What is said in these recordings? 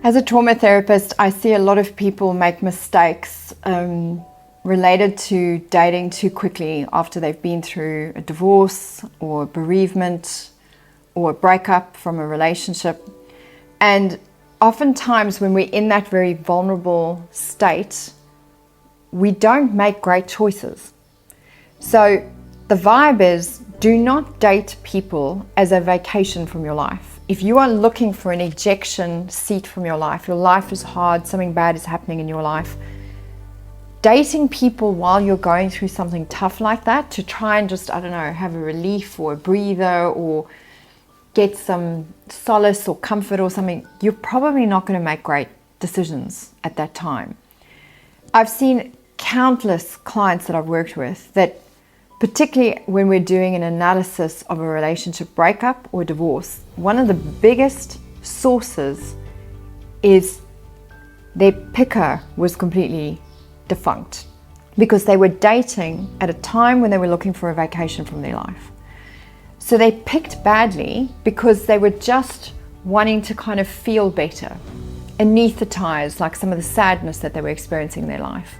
As a trauma therapist, I see a lot of people make mistakes related to dating too quickly after they've been through a divorce or a bereavement or a breakup from a relationship. And oftentimes when we're in that very vulnerable state, we don't make great choices. So the vibe is, do not date people as a vacation from your life. If you are looking for an ejection seat from your life is hard, something bad is happening in your life, dating people while you're going through something tough like that to try and just, have a relief or a breather or get some solace or comfort or something, you're probably not going to make great decisions at that time. I've seen countless clients that I've worked with that, particularly when we're doing an analysis of a relationship breakup or divorce, one of the biggest sources is their picker was completely defunct because they were dating at a time when they were looking for a vacation from their life. So they picked badly because they were just wanting to kind of feel better, anesthetize like some of the sadness that they were experiencing in their life,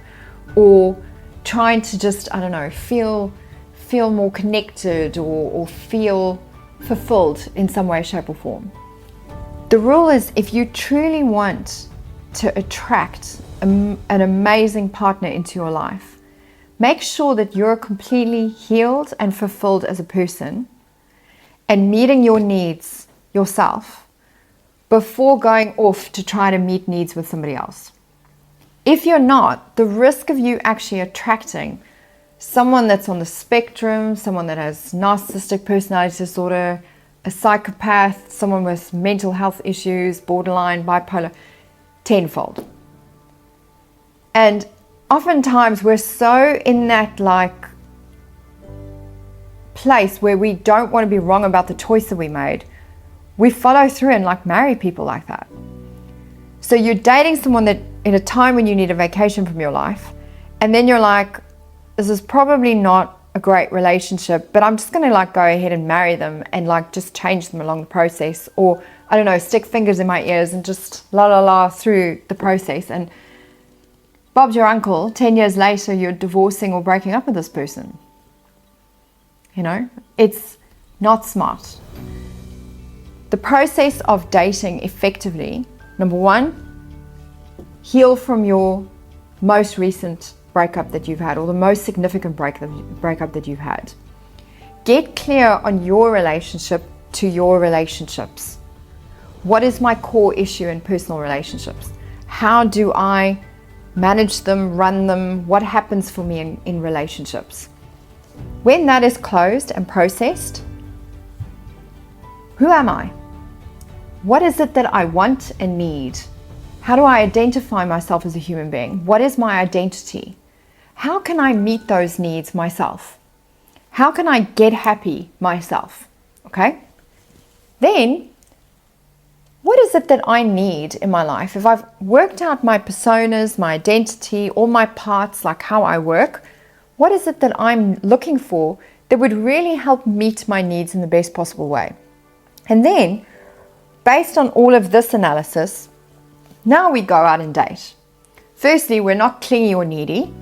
or trying to just, feel more connected or feel fulfilled in some way, shape or form. The rule is, if you truly want to attract an amazing partner into your life, make sure that you're completely healed and fulfilled as a person and meeting your needs yourself before going off to try to meet needs with somebody else. If you're not, the risk of you actually attracting someone that's on the spectrum, someone that has narcissistic personality disorder, a psychopath, someone with mental health issues, borderline, bipolar, tenfold. And oftentimes we're so in that place where we don't want to be wrong about the choice that we made, we follow through and marry people like that. So you're dating someone that in a time when you need a vacation from your life, and then you're like, this is probably not a great relationship, but I'm just going to go ahead and marry them and just change them along the process, or stick fingers in my ears and just la through the process. And Bob's your uncle, 10 years later you're divorcing or breaking up with this person. It's not smart. The process of dating effectively, number one, heal from your most recent breakup that you've had, or the most significant breakup that you've had. Get clear on your relationship to your relationships. What is my core issue in personal relationships? How do I manage them, run them? What happens for me in relationships? When that is closed and processed, who am I? What is it that I want and need? How do I identify myself as a human being? What is my identity? How can I meet those needs myself? How can I get happy myself? Okay? Then, what is it that I need in my life? If I've worked out my personas, my identity, all my parts, how I work, what is it that I'm looking for that would really help meet my needs in the best possible way? And then, based on all of this analysis, now we go out and date. Firstly, we're not clingy or needy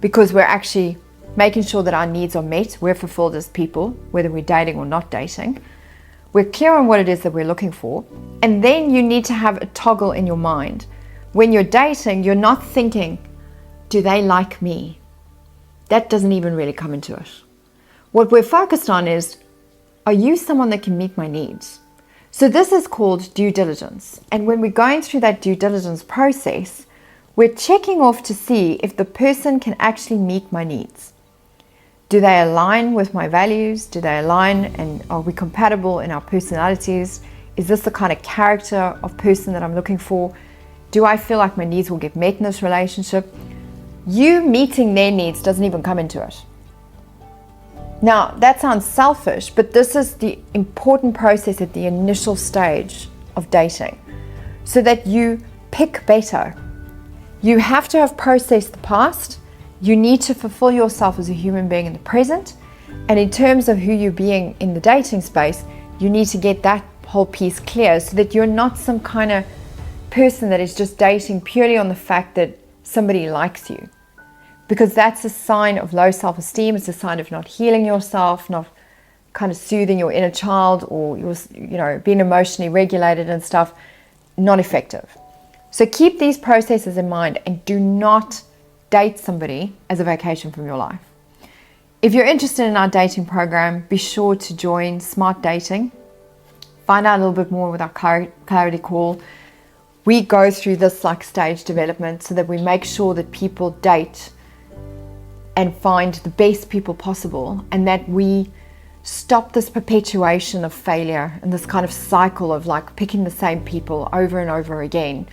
because we're actually making sure that our needs are met. We're fulfilled as people, whether we're dating or not dating. We're clear on what it is that we're looking for. And then you need to have a toggle in your mind. When you're dating, you're not thinking, do they like me? That doesn't even really come into it. What we're focused on is, are you someone that can meet my needs? So this is called due diligence. And when we're going through that due diligence process, we're checking off to see if the person can actually meet my needs. Do they align with my values? Do they align, and are we compatible in our personalities? Is this the kind of character of person that I'm looking for? Do I feel like my needs will get met in this relationship? You meeting their needs doesn't even come into it. Now, that sounds selfish, but this is the important process at the initial stage of dating, so that you pick better. You have to have processed the past. You need to fulfill yourself as a human being in the present. And in terms of who you're being in the dating space, you need to get that whole piece clear so that you're not some kind of person that is just dating purely on the fact that somebody likes you, because that's a sign of low self-esteem. It's a sign of not healing yourself, not kind of soothing your inner child, or being emotionally regulated and stuff. Not effective. So keep these processes in mind and do not date somebody as a vacation from your life. If you're interested in our dating program, be sure to join Smart Dating. Find out a little bit more with our clarity call. We go through this like stage development so that we make sure that people date and find the best people possible, and that we stop this perpetuation of failure and this kind of cycle of like picking the same people over and over again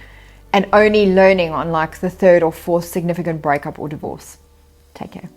and only learning on like the third or fourth significant breakup or divorce. Take care.